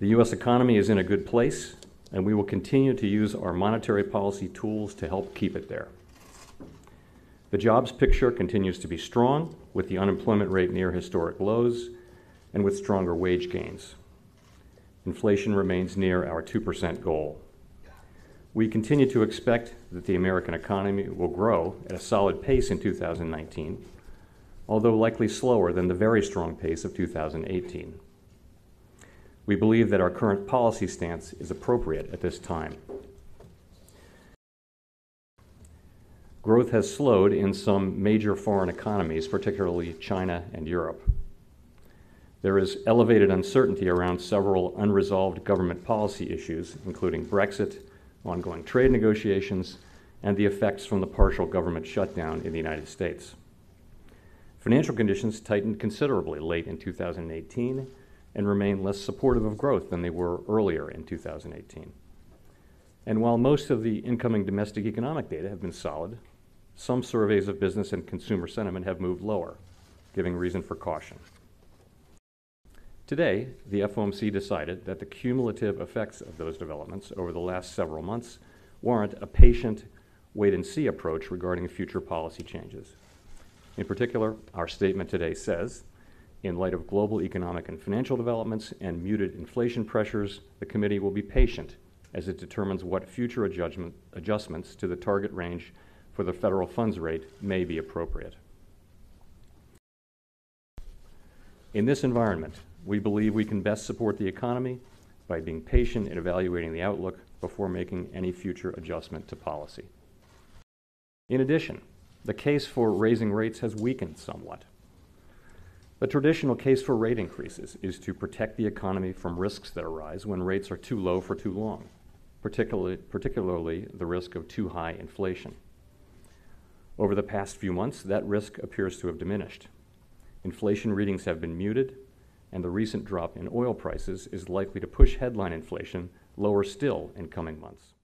The U.S. economy is in a good place, and we will continue to use our monetary policy tools to help keep it there. The jobs picture continues to be strong, with the unemployment rate near historic lows and with stronger wage gains. Inflation remains near our 2% goal. We continue to expect that the American economy will grow at a solid pace in 2019, although likely slower than the very strong pace of 2018. We believe that our current policy stance is appropriate at this time. Growth has slowed in some major foreign economies, particularly China and Europe. There is elevated uncertainty around several unresolved government policy issues, including Brexit, ongoing trade negotiations, and the effects from the partial government shutdown in the United States. Financial conditions tightened considerably late in 2018 and remain less supportive of growth than they were earlier in 2018. And while most of the incoming domestic economic data have been solid, some surveys of business and consumer sentiment have moved lower, giving reason for caution. Today, the FOMC decided that the cumulative effects of those developments over the last several months warrant a patient wait-and-see approach regarding future policy changes. In particular, our statement today says, in light of global economic and financial developments and muted inflation pressures, the committee will be patient as it determines what future adjustments to the target range for the federal funds rate may be appropriate. In this environment, we believe we can best support the economy by being patient in evaluating the outlook before making any future adjustment to policy. In addition, the case for raising rates has weakened somewhat. The traditional case for rate increases is to protect the economy from risks that arise when rates are too low for too long, particularly the risk of too high inflation. Over the past few months, that risk appears to have diminished. Inflation readings have been muted, and the recent drop in oil prices is likely to push headline inflation lower still in coming months.